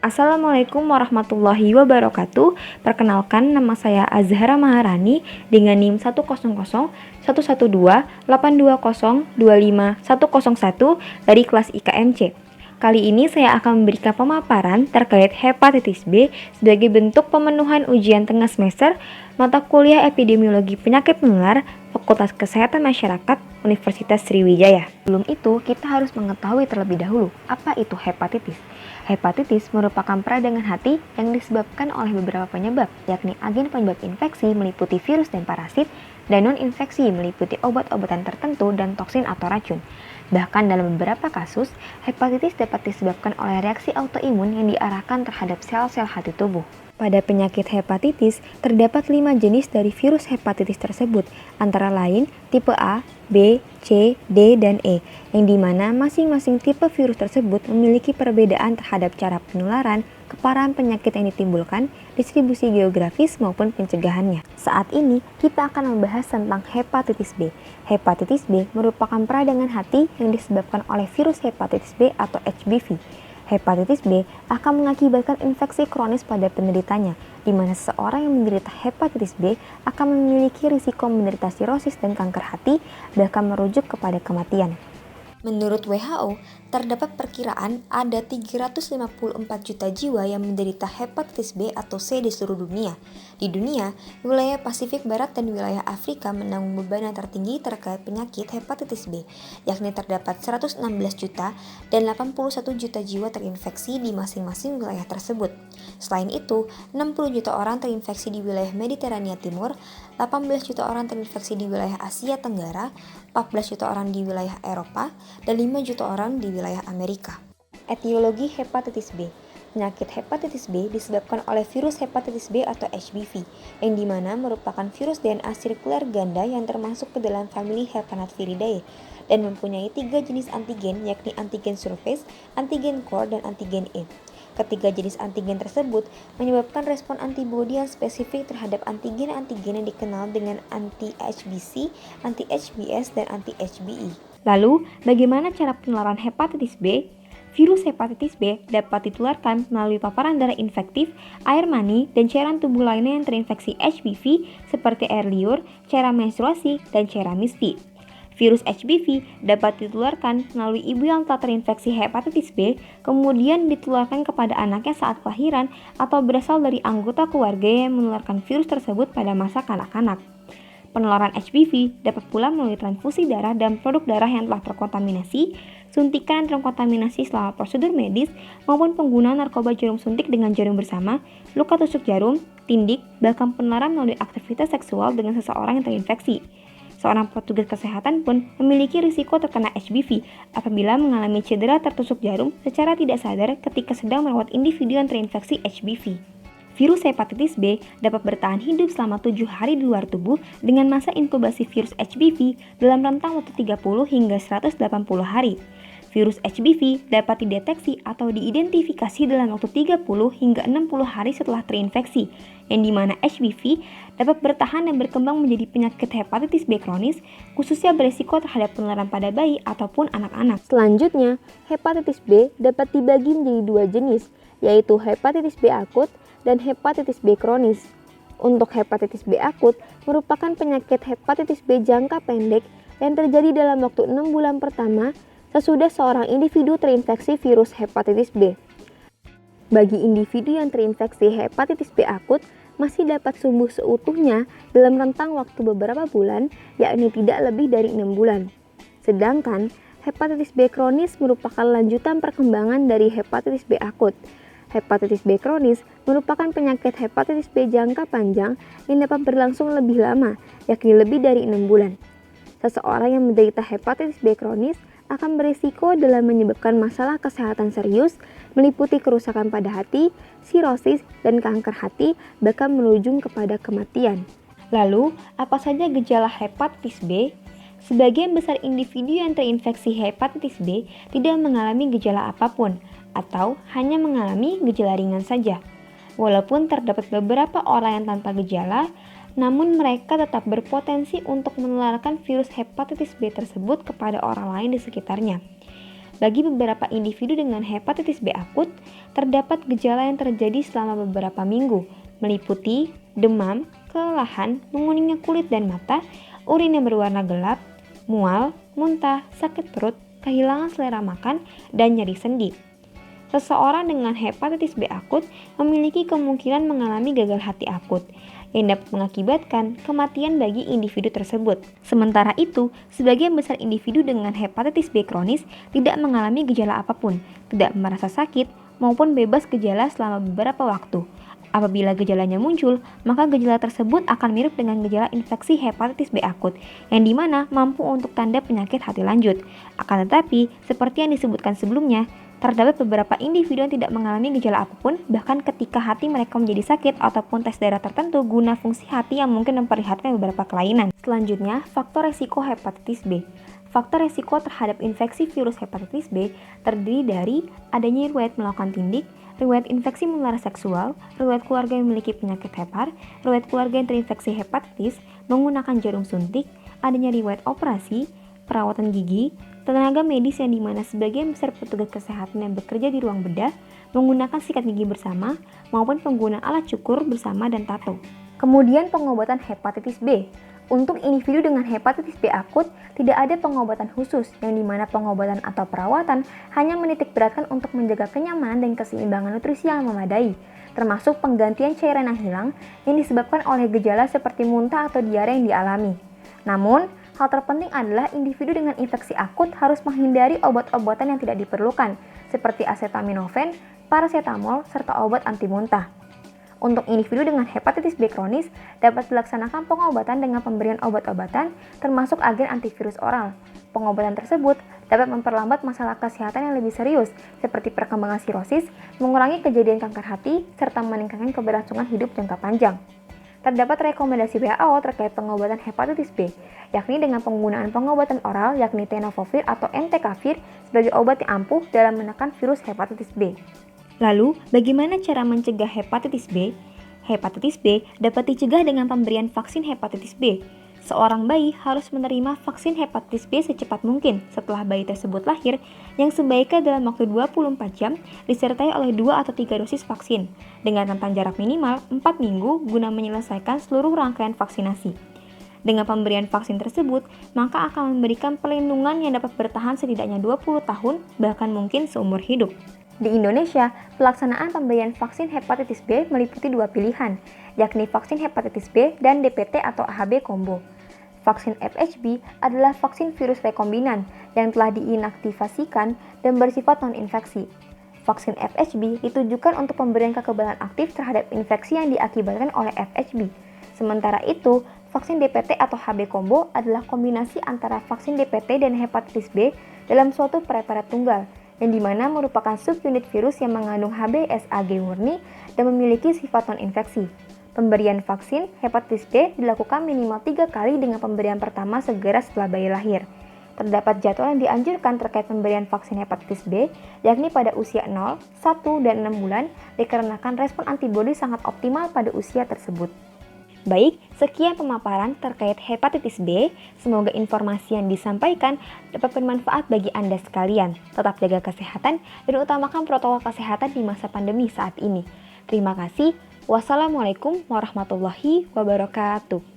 Assalamualaikum warahmatullahi wabarakatuh. Perkenalkan, nama saya Azhara Maharani dengan NIM 1001112025101 dari kelas IKMC. Kali ini saya akan memberikan pemaparan terkait hepatitis B sebagai bentuk pemenuhan ujian tengah semester mata kuliah epidemiologi penyakit menular Fakultas Kesehatan Masyarakat Universitas Sriwijaya. Sebelum itu, kita harus mengetahui terlebih dahulu apa itu hepatitis. Hepatitis merupakan peradangan hati yang disebabkan oleh beberapa penyebab, yakni agen penyebab infeksi meliputi virus dan parasit, dan non-infeksi meliputi obat-obatan tertentu dan toksin atau racun. Bahkan dalam beberapa kasus, hepatitis dapat disebabkan oleh reaksi autoimun yang diarahkan terhadap sel-sel hati tubuh. Pada penyakit hepatitis, terdapat 5 jenis dari virus hepatitis tersebut, antara lain tipe A, B, C, D, dan E, yang dimana masing-masing tipe virus tersebut memiliki perbedaan terhadap cara penularan, keparahan penyakit yang ditimbulkan, distribusi geografis maupun pencegahannya. Saat ini, kita akan membahas tentang hepatitis B. Hepatitis B merupakan peradangan hati yang disebabkan oleh virus hepatitis B atau HBV. Hepatitis B akan mengakibatkan infeksi kronis pada penderitanya, di mana seseorang yang menderita hepatitis B akan memiliki risiko menderita sirosis dan kanker hati, bahkan merujuk kepada kematian. Menurut WHO, terdapat perkiraan ada 354 juta jiwa yang menderita hepatitis B atau C di seluruh dunia. Di dunia, wilayah Pasifik Barat dan wilayah Afrika menanggung beban yang tertinggi terkait penyakit hepatitis B, yakni terdapat 116 juta dan 81 juta jiwa terinfeksi di masing-masing wilayah tersebut. Selain itu, 60 juta orang terinfeksi di wilayah Mediterania Timur, 18 juta orang terinfeksi di wilayah Asia Tenggara, 14 juta orang di wilayah Eropa, dan 5 juta orang di wilayah Amerika. Etiologi hepatitis B. Penyakit hepatitis B disebabkan oleh virus hepatitis B atau HBV, yang dimana merupakan virus DNA sirkuler ganda yang termasuk ke dalam famili Hepanatviridae, dan mempunyai 3 jenis antigen, yakni antigen surface, antigen core, dan antigen E. Ketiga jenis antigen tersebut menyebabkan respon antibodi yang spesifik terhadap antigen-antigen yang dikenal dengan anti-HBC, anti-HBs, dan anti-HBe. Lalu, bagaimana cara penularan hepatitis B? Virus hepatitis B dapat ditularkan melalui paparan darah infektif, air mani, dan cairan tubuh lainnya yang terinfeksi HBV seperti air liur, cairan menstruasi, dan cairan misfi. Virus HBV dapat ditularkan melalui ibu yang telah terinfeksi hepatitis B, kemudian ditularkan kepada anaknya saat kelahiran atau berasal dari anggota keluarga yang menularkan virus tersebut pada masa kanak-kanak. Penularan HBV dapat pula melalui transfusi darah dan produk darah yang telah terkontaminasi, suntikan yang terkontaminasi selama prosedur medis, maupun penggunaan narkoba jarum suntik dengan jarum bersama, luka tusuk jarum, tindik, bahkan penularan melalui aktivitas seksual dengan seseorang yang terinfeksi. Seorang petugas kesehatan pun memiliki risiko terkena HBV apabila mengalami cedera tertusuk jarum secara tidak sadar ketika sedang merawat individu yang terinfeksi HBV. Virus hepatitis B dapat bertahan hidup selama 7 hari di luar tubuh dengan masa inkubasi virus HBV dalam rentang waktu 30 hingga 180 hari. Virus HBV dapat dideteksi atau diidentifikasi dalam waktu 30 hingga 60 hari setelah terinfeksi, yang dimana HBV dapat bertahan dan berkembang menjadi penyakit hepatitis B kronis, khususnya berisiko terhadap penularan pada bayi ataupun anak-anak. Selanjutnya, hepatitis B dapat dibagi menjadi 2 jenis, yaitu hepatitis B akut dan hepatitis B kronis. Untuk hepatitis B akut merupakan penyakit hepatitis B jangka pendek yang terjadi dalam waktu 6 bulan pertama sesudah seorang individu terinfeksi virus hepatitis B. Bagi individu yang terinfeksi hepatitis B akut, masih dapat sembuh seutuhnya dalam rentang waktu beberapa bulan, yakni tidak lebih dari 6 bulan. Sedangkan, hepatitis B kronis merupakan lanjutan perkembangan dari hepatitis B akut. Hepatitis B kronis merupakan penyakit hepatitis B jangka panjang yang dapat berlangsung lebih lama, yakni lebih dari 6 bulan. Seseorang yang menderita hepatitis B kronis akan berisiko dalam menyebabkan masalah kesehatan serius, meliputi kerusakan pada hati, sirosis, dan kanker hati, bahkan berujung kepada kematian. Lalu, apa saja gejala hepatitis B? Sebagian besar individu yang terinfeksi hepatitis B tidak mengalami gejala apapun, atau hanya mengalami gejala ringan saja. Walaupun terdapat beberapa orang yang tanpa gejala, namun mereka tetap berpotensi untuk menularkan virus hepatitis B tersebut kepada orang lain di sekitarnya. Bagi beberapa individu dengan hepatitis B akut, terdapat gejala yang terjadi selama beberapa minggu, meliputi demam, kelelahan, menguningnya kulit dan mata, urin yang berwarna gelap, mual, muntah, sakit perut, kehilangan selera makan, dan nyeri sendi. Seseorang dengan hepatitis B akut memiliki kemungkinan mengalami gagal hati akut yang dapat mengakibatkan kematian bagi individu tersebut. Sementara itu, sebagian besar individu dengan hepatitis B kronis tidak mengalami gejala apapun, tidak merasa sakit, maupun bebas gejala selama beberapa waktu. Apabila gejalanya muncul, maka gejala tersebut akan mirip dengan gejala infeksi hepatitis B akut, yang dimana mampu untuk tanda penyakit hati lanjut. Akan tetapi, seperti yang disebutkan sebelumnya, terdapat beberapa individu yang tidak mengalami gejala apapun, bahkan ketika hati mereka menjadi sakit ataupun tes darah tertentu guna fungsi hati yang mungkin memperlihatkan beberapa kelainan. Selanjutnya, faktor resiko hepatitis B. Faktor resiko terhadap infeksi virus hepatitis B terdiri dari adanya riwayat melakukan tindik, riwayat infeksi menular seksual, riwayat keluarga yang memiliki penyakit hepar, riwayat keluarga yang terinfeksi hepatitis, menggunakan jarum suntik, adanya riwayat operasi, perawatan gigi, tenaga medis yang dimana sebagian besar petugas kesehatan yang bekerja di ruang bedah menggunakan sikat gigi bersama maupun penggunaan alat cukur bersama dan tato. Kemudian pengobatan hepatitis B. Untuk individu dengan hepatitis B akut, tidak ada pengobatan khusus yang dimana pengobatan atau perawatan hanya menitik beratkan untuk menjaga kenyamanan dan keseimbangan nutrisi yang memadai, termasuk penggantian cairan yang hilang yang disebabkan oleh gejala seperti muntah atau diare yang dialami. Namun, hal terpenting adalah individu dengan infeksi akut harus menghindari obat-obatan yang tidak diperlukan, seperti acetaminophen, paracetamol, serta obat anti muntah. Untuk individu dengan hepatitis B kronis, dapat dilaksanakan pengobatan dengan pemberian obat-obatan, termasuk agen antivirus oral. Pengobatan tersebut dapat memperlambat masalah kesehatan yang lebih serius, seperti perkembangan sirosis, mengurangi kejadian kanker hati, serta meningkatkan keberlangsungan hidup jangka panjang. Terdapat rekomendasi WHO terkait pengobatan hepatitis B, yakni dengan penggunaan pengobatan oral yakni tenofovir atau entecavir sebagai obat yang ampuh dalam menekan virus hepatitis B. Lalu, bagaimana cara mencegah hepatitis B? Hepatitis B dapat dicegah dengan pemberian vaksin hepatitis B. Seorang bayi harus menerima vaksin hepatitis B secepat mungkin setelah bayi tersebut lahir, yang sebaiknya dalam waktu 24 jam disertai oleh 2 atau 3 dosis vaksin, dengan rentang jarak minimal 4 minggu guna menyelesaikan seluruh rangkaian vaksinasi. Dengan pemberian vaksin tersebut, maka akan memberikan perlindungan yang dapat bertahan setidaknya 20 tahun, bahkan mungkin seumur hidup. Di Indonesia, pelaksanaan pemberian vaksin hepatitis B meliputi 2 pilihan, yakni vaksin hepatitis B dan DPT atau AHB combo. Vaksin FHB adalah vaksin virus rekombinan yang telah diinaktivasikan dan bersifat non-infeksi. Vaksin FHB ditujukan untuk pemberian kekebalan aktif terhadap infeksi yang diakibatkan oleh FHB. Sementara itu, vaksin DPT atau HB combo adalah kombinasi antara vaksin DPT dan hepatitis B dalam suatu preparat tunggal, yang dimana merupakan subunit virus yang mengandung HBsAg murni dan memiliki sifat non-infeksi. Pemberian vaksin hepatitis B dilakukan minimal 3 kali dengan pemberian pertama segera setelah bayi lahir. Terdapat jadwal yang dianjurkan terkait pemberian vaksin hepatitis B, yakni pada usia 0, 1, dan 6 bulan, dikarenakan respon antibodi sangat optimal pada usia tersebut. Baik, sekian pemaparan terkait hepatitis B. Semoga informasi yang disampaikan dapat bermanfaat bagi Anda sekalian. Tetap jaga kesehatan dan utamakan protokol kesehatan di masa pandemi saat ini. Terima kasih. Wassalamualaikum warahmatullahi wabarakatuh.